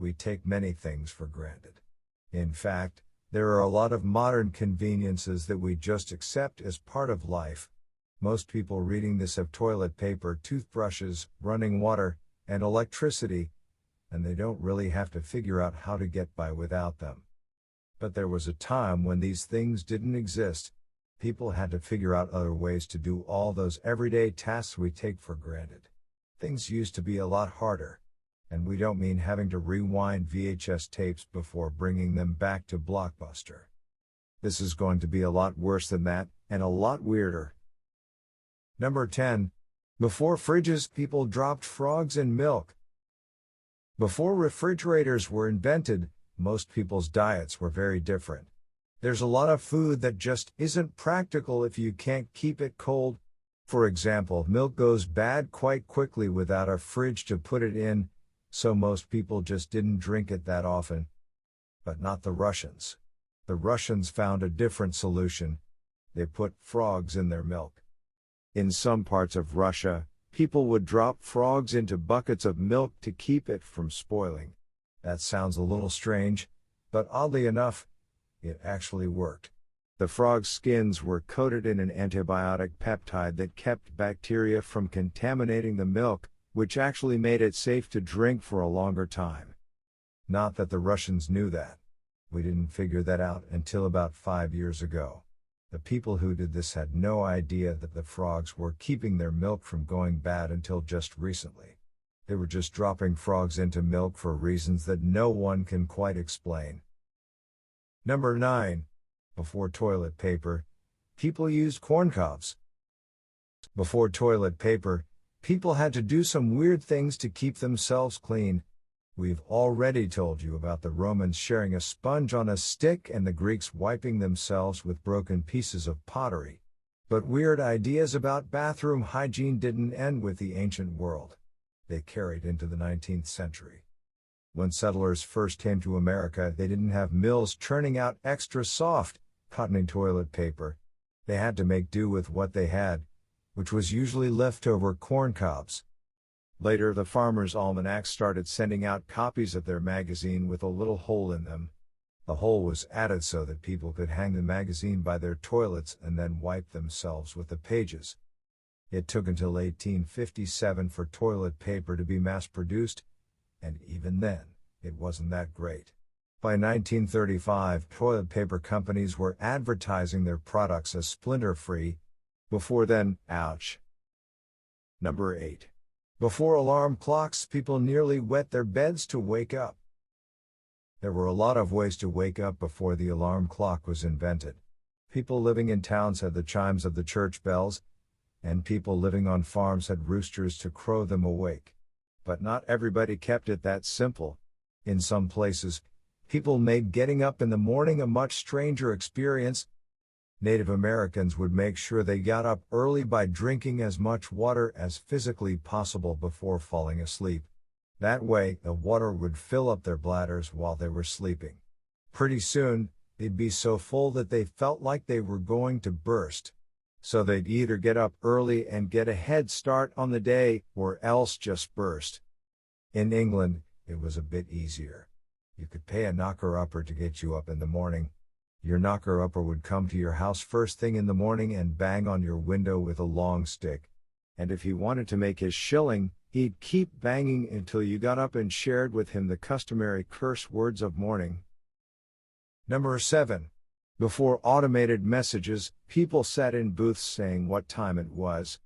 We take many things for granted. In fact, there are a lot of modern conveniences that we just accept as part of life. Most people reading this have toilet paper, toothbrushes, running water, and electricity, and they don't really have to figure out how to get by without them. But there was a time when these things didn't exist. People had to figure out other ways to do all those everyday tasks we take for granted. Things used to be a lot harder. And we don't mean having to rewind VHS tapes before bringing them back to Blockbuster. This is going to be a lot worse than that, and a lot weirder. Number 10. Before fridges, people dropped frogs in milk. Before refrigerators were invented, most people's diets were very different. There's a lot of food that just isn't practical if you can't keep it cold. For example, milk goes bad quite quickly without a fridge to put it in, so most people just didn't drink it that often. But not the Russians. The Russians found a different solution. They put frogs in their milk. In some parts of Russia, people would drop frogs into buckets of milk to keep it from spoiling. That sounds a little strange, but oddly enough, it actually worked. The frog's skins were coated in an antibiotic peptide that kept bacteria from contaminating the milk, which actually made it safe to drink for a longer time. Not that the Russians knew that. We didn't figure that out until about 5 years ago. The people who did this had no idea that the frogs were keeping their milk from going bad until just recently. They were just dropping frogs into milk for reasons that no one can quite explain. Number 9. Before toilet paper, people used corn cobs. Before toilet paper, people had to do some weird things to keep themselves clean. We've already told you about the Romans sharing a sponge on a stick and the Greeks wiping themselves with broken pieces of pottery. But weird ideas about bathroom hygiene didn't end with the ancient world. They carried into the 19th century. When settlers first came to America, they didn't have mills churning out extra soft, cottony toilet paper. They had to make do with what they had, which was usually leftover corn cobs. Later, the Farmer's Almanac started sending out copies of their magazine with a little hole in them. The hole was added so that people could hang the magazine by their toilets and then wipe themselves with the pages. It took until 1857 for toilet paper to be mass-produced, and even then, it wasn't that great. By 1935, toilet paper companies were advertising their products as splinter-free. Before then, ouch. Number 8. Before alarm clocks, people nearly wet their beds to wake up. There were a lot of ways to wake up before the alarm clock was invented. People living in towns had the chimes of the church bells, and people living on farms had roosters to crow them awake. But not everybody kept it that simple. In some places, people made getting up in the morning a much stranger experience. Native Americans would make sure they got up early by drinking as much water as physically possible before falling asleep. That way, the water would fill up their bladders while they were sleeping. Pretty soon, they'd be so full that they felt like they were going to burst. So they'd either get up early and get a head start on the day, or else just burst. In England, it was a bit easier. You could pay a knocker-upper to get you up in the morning. Your knocker-upper would come to your house first thing in the morning and bang on your window with a long stick. And if he wanted to make his shilling, he'd keep banging until you got up and shared with him the customary curse words of morning. Number 7. Before automated messages, people sat in booths saying what time it was.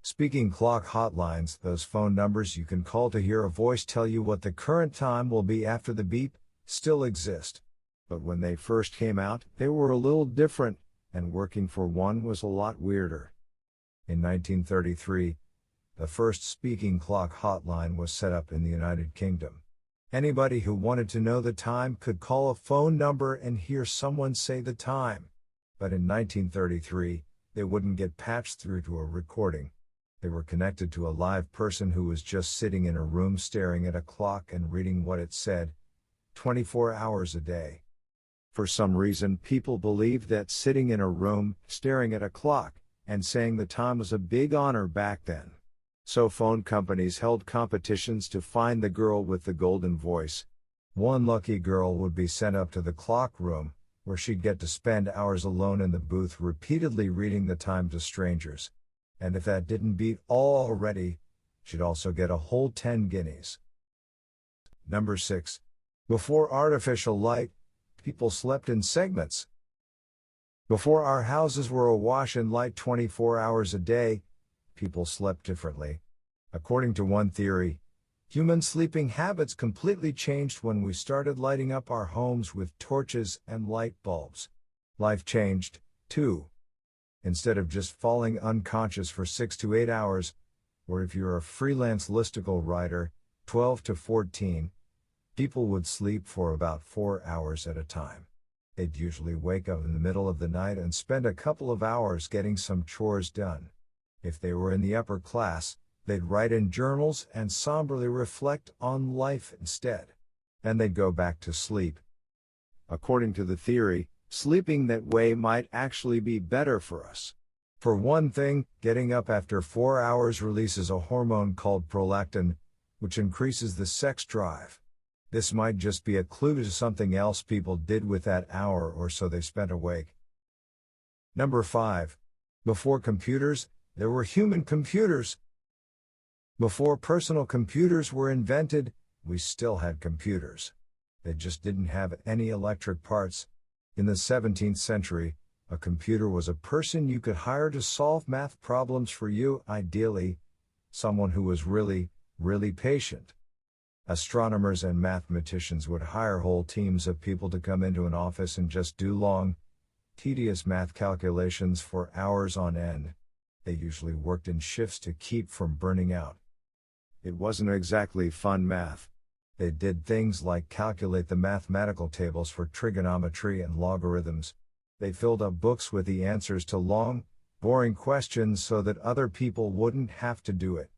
Speaking clock hotlines, those phone numbers you can call to hear a voice tell you what the current time will be after the beep, still exist. But when they first came out, they were a little different, and working for one was a lot weirder. In 1933, the first speaking clock hotline was set up in the United Kingdom. Anybody who wanted to know the time could call a phone number and hear someone say the time. But in 1933, they wouldn't get patched through to a recording. They were connected to a live person who was just sitting in a room staring at a clock and reading what it said, 24 hours a day. For some reason, people believed that sitting in a room, staring at a clock, and saying the time was a big honor back then. So phone companies held competitions to find the girl with the golden voice. One lucky girl would be sent up to the clock room, where she'd get to spend hours alone in the booth repeatedly reading the time to strangers. And if that didn't beat all already, she'd also get a whole 10 guineas. Number 6. Before artificial light, people slept in segments. Before our houses were awash in light 24 hours a day, people slept differently. According to one theory, human sleeping habits completely changed when we started lighting up our homes with torches and light bulbs. Life changed, too. Instead of just falling unconscious for 6 to 8 hours, or if you're a freelance listicle writer, 12 to 14, people would sleep for about 4 hours at a time. They'd usually wake up in the middle of the night and spend a couple of hours getting some chores done. If they were in the upper class, they'd write in journals and somberly reflect on life instead. Then they'd go back to sleep. According to the theory, sleeping that way might actually be better for us. For one thing, getting up after 4 hours releases a hormone called prolactin, which increases the sex drive. This might just be a clue to something else people did with that hour or so they spent awake. Number 5. Before computers, there were human computers. Before personal computers were invented, we still had computers. They just didn't have any electric parts. In the 17th century, a computer was a person you could hire to solve math problems for you, ideally, someone who was really, really patient. Astronomers and mathematicians would hire whole teams of people to come into an office and just do long, tedious math calculations for hours on end. They usually worked in shifts to keep from burning out. It wasn't exactly fun math. They did things like calculate the mathematical tables for trigonometry and logarithms. They filled up books with the answers to long, boring questions so that other people wouldn't have to do it.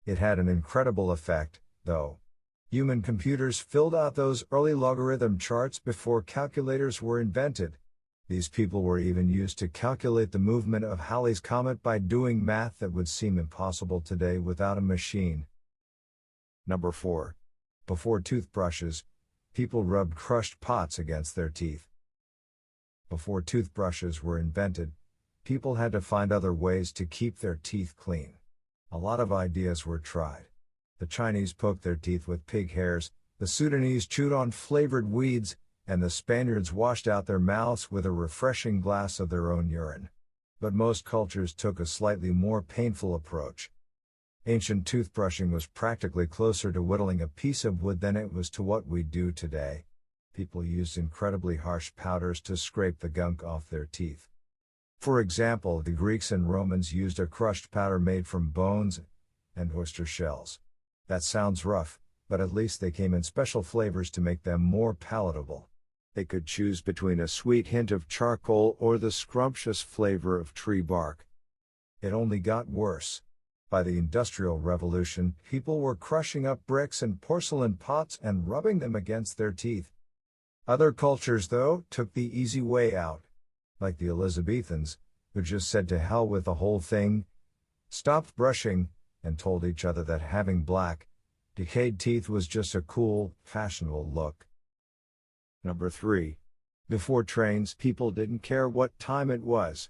It had an incredible effect, though. Human computers filled out those early logarithm charts before calculators were invented. These people were even used to calculate the movement of Halley's Comet by doing math that would seem impossible today without a machine. Number 4. Before toothbrushes, people rubbed crushed pots against their teeth. Before toothbrushes were invented, people had to find other ways to keep their teeth clean. A lot of ideas were tried. The Chinese poked their teeth with pig hairs, the Sudanese chewed on flavored weeds, and the Spaniards washed out their mouths with a refreshing glass of their own urine. But most cultures took a slightly more painful approach. Ancient toothbrushing was practically closer to whittling a piece of wood than it was to what we do today. People used incredibly harsh powders to scrape the gunk off their teeth. For example, the Greeks and Romans used a crushed powder made from bones and oyster shells. That sounds rough, but at least they came in special flavors to make them more palatable. They could choose between a sweet hint of charcoal or the scrumptious flavor of tree bark. It only got worse. By the Industrial Revolution, people were crushing up bricks and porcelain pots and rubbing them against their teeth. Other cultures, though, took the easy way out. Like the Elizabethans, who just said to hell with the whole thing, stopped brushing, and told each other that having black, decayed teeth was just a cool, fashionable look. Number 3. Before trains, people didn't care what time it was.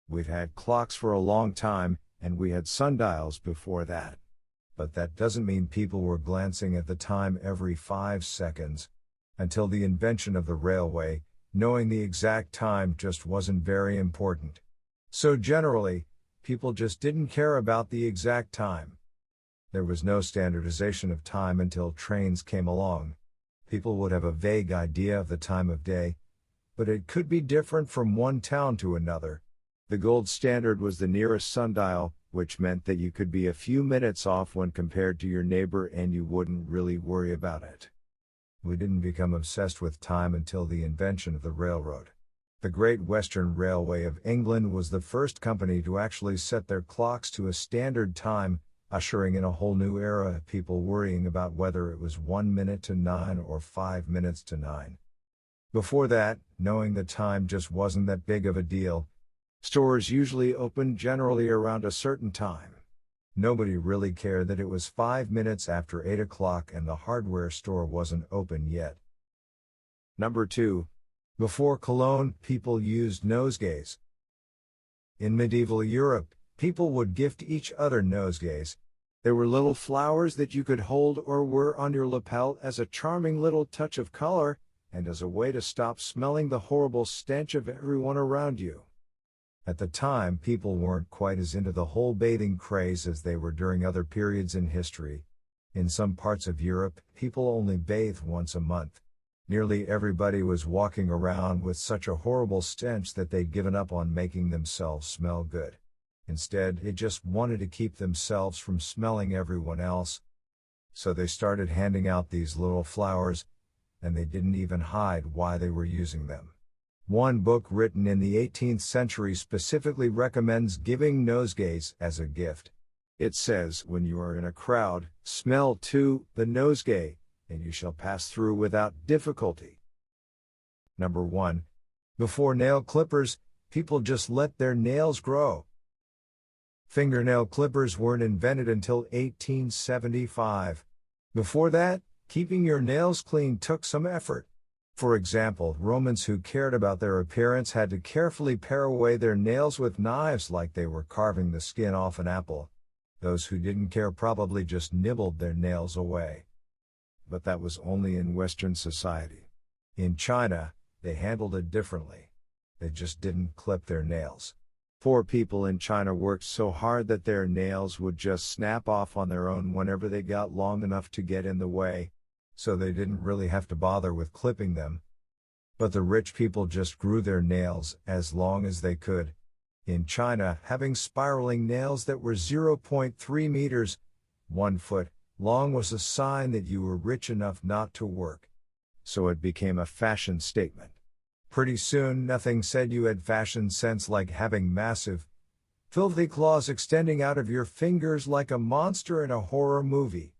We've had clocks for a long time, and we had sundials before that. But that doesn't mean people were glancing at the time every 5 seconds. Until the invention of the railway, knowing the exact time just wasn't very important. So generally, people just didn't care about the exact time. There was no standardization of time until trains came along. People would have a vague idea of the time of day, but it could be different from one town to another. The gold standard was the nearest sundial, which meant that you could be a few minutes off when compared to your neighbor and you wouldn't really worry about it. We didn't become obsessed with time until the invention of the railroad. The Great Western Railway of England was the first company to actually set their clocks to a standard time, ushering in a whole new era of people worrying about whether it was 1 minute to 9 or 5 minutes to 9. Before that, knowing the time just wasn't that big of a deal. Stores usually opened generally around a certain time. Nobody really cared that it was 5 minutes after 8 o'clock and the hardware store wasn't open yet. Number 2. Before Cologne, people used nosegays. In medieval Europe, people would gift each other nosegays. They were little flowers that you could hold or wear on your lapel as a charming little touch of color, and as a way to stop smelling the horrible stench of everyone around you. At the time, people weren't quite as into the whole bathing craze as they were during other periods in history. In some parts of Europe, people only bathed once a month. Nearly everybody was walking around with such a horrible stench that they'd given up on making themselves smell good. Instead, they just wanted to keep themselves from smelling everyone else. So they started handing out these little flowers, and they didn't even hide why they were using them. One book written in the 18th century specifically recommends giving nosegays as a gift. It says, when you are in a crowd, smell too the nosegay, and you shall pass through without difficulty. Number 1. Before nail clippers, people just let their nails grow. Fingernail clippers weren't invented until 1875. Before that, keeping your nails clean took some effort. For example, Romans who cared about their appearance had to carefully pare away their nails with knives like they were carving the skin off an apple. Those who didn't care probably just nibbled their nails away. But that was only in Western society. In China, they handled it differently. They just didn't clip their nails. Poor people in China worked so hard that their nails would just snap off on their own whenever they got long enough to get in the way, so they didn't really have to bother with clipping them. But the rich people just grew their nails as long as they could. In China, having spiraling nails that were 0.3 meters, 1 foot, long was a sign that you were rich enough not to work. So it became a fashion statement. Pretty soon nothing said you had fashion sense like having massive, filthy claws extending out of your fingers like a monster in a horror movie.